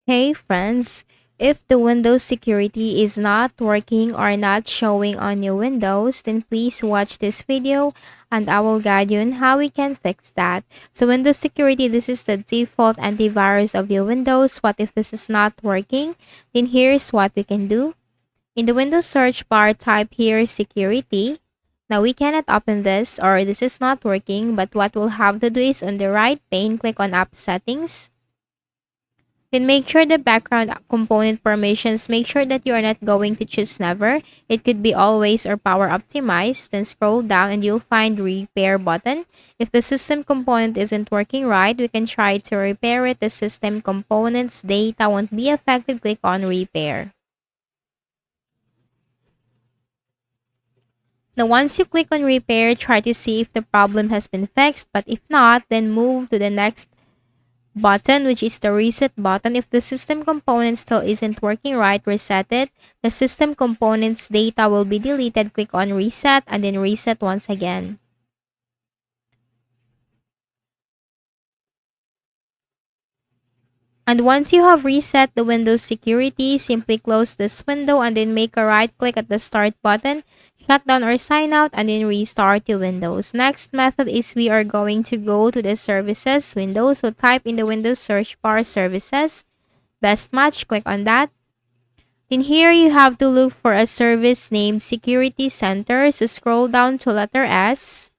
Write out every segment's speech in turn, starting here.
Hey friends, if the Windows security is not working or not showing on your Windows, then please watch this video and I will guide you on how we can fix that. So Windows security, this is the default antivirus of your Windows. What if this is not working? Then here's what we can do. In the Windows search bar, type here security. Now we cannot open this or this is not working, but what we'll have to do is on the right pane, click on app settings. Then make sure the background component permissions, make sure that you are not going to choose never. It could be always or power optimized. Then scroll down and you'll find repair button. If the system component isn't working right, we can try to repair it. The system components data won't be affected. Click on repair. Now once you click on repair, try to see if the problem has been fixed. But if not, then move to the next button, which is the reset button. If the system component still isn't working right, reset it. The system components data will be deleted. Click on reset and then reset once again. And once you have reset the Windows security, simply close this window and then make a right click at the start button, shut down or sign out, and then restart your Windows. Next method is we are going to go to the services window. So type in the Windows search bar services, best match, click on that. In here, you have to look for a service named Security Center. So scroll down to letter S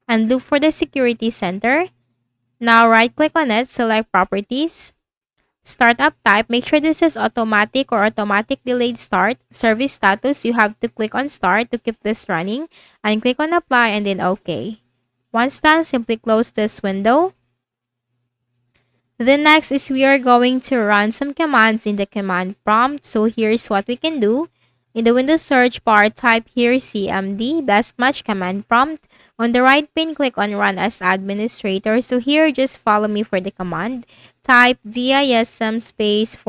and look for the Security Center. Now right-click on it, select Properties, Startup Type. Make sure this is automatic or automatic delayed start. Service status, you have to click on Start to keep this running and click on Apply and then OK. Once done, simply close this window. The next is we are going to run some commands in the command prompt. So here's what we can do. In the Windows search bar, type here CMD, best match command prompt. On the right pane, click on run as administrator. So here, just follow me for the command. Type DISM space /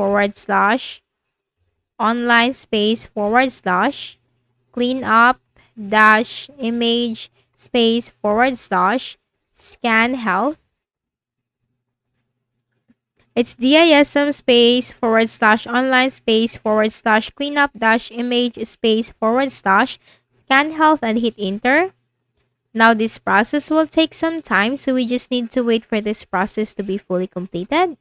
online space / clean up dash image space / scan health. It's DISM space / online space / cleanup dash image space / scan health and hit enter. Now this process will take some time, so we just need to wait for this process to be fully completed.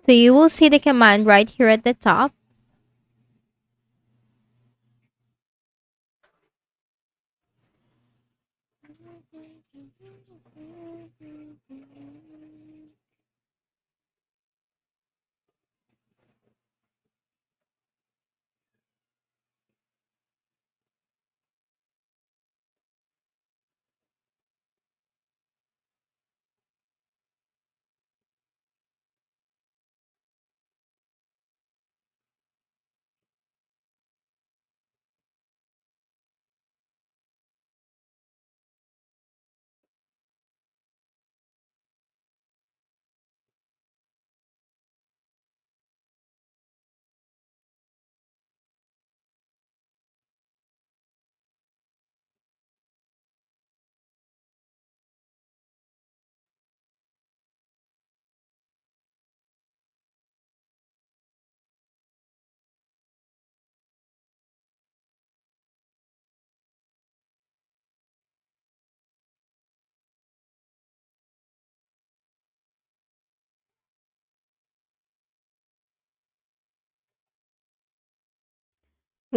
So you will see the command right here at the top.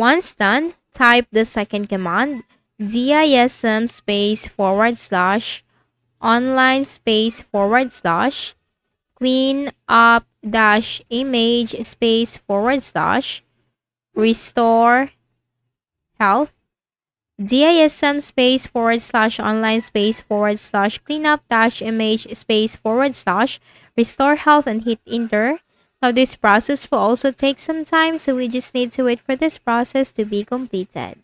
Once done, type the second command, dism space forward slash online space forward slash clean up dash image space forward slash restore health dism space forward slash online space forward slash cleanup dash image space forward slash restore health and hit enter. Now this process will also take some time, so we just need to wait for this process to be completed.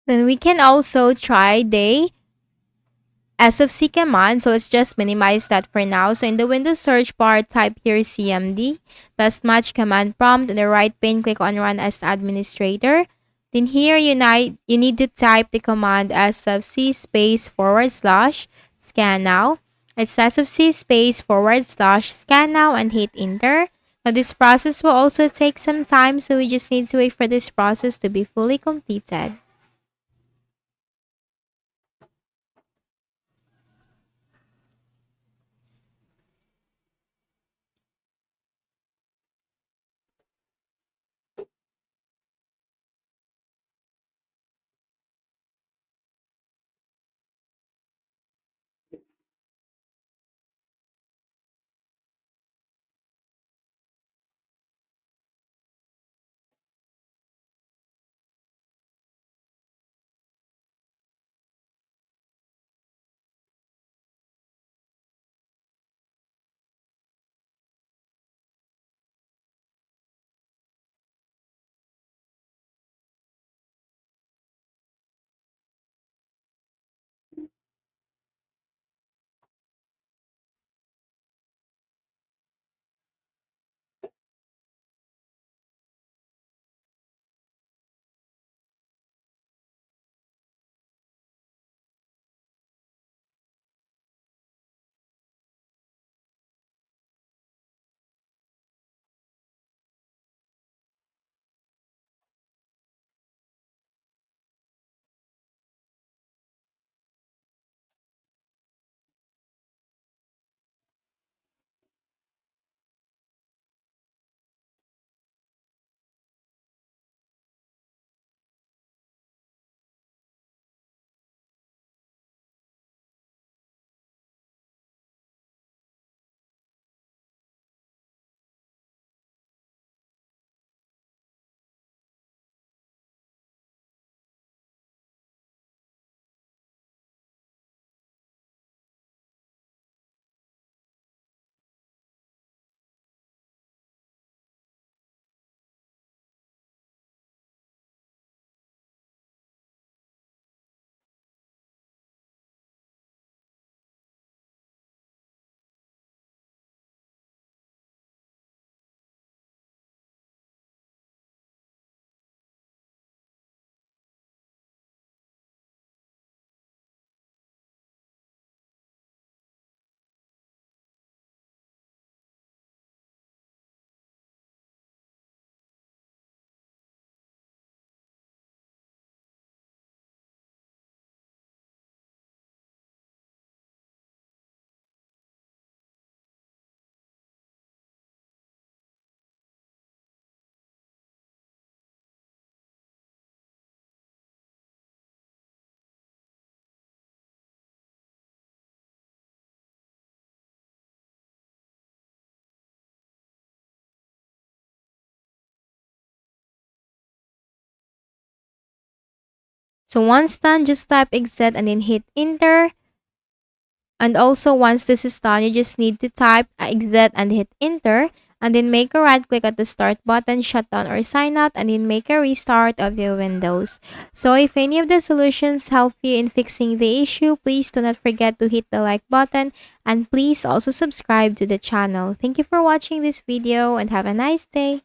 Then we can also try the SFC command. So let's just minimize that for now. So in the Windows search bar, type here CMD, best match command prompt. In the right pane, click on Run as Administrator. Then here you need to type the command SFC space forward slash scan now. It's SFC space forward slash scan now and hit enter. Now this process will also take some time, so we just need to wait for this process to be fully completed. So once done, just type exit and then hit enter. And also once this is done, you just need to type exit and hit enter. And then make a right click at the start button, shut down or sign out, and then make a restart of your Windows. So if any of the solutions help you in fixing the issue, please do not forget to hit the like button and please also subscribe to the channel. Thank you for watching this video and have a nice day.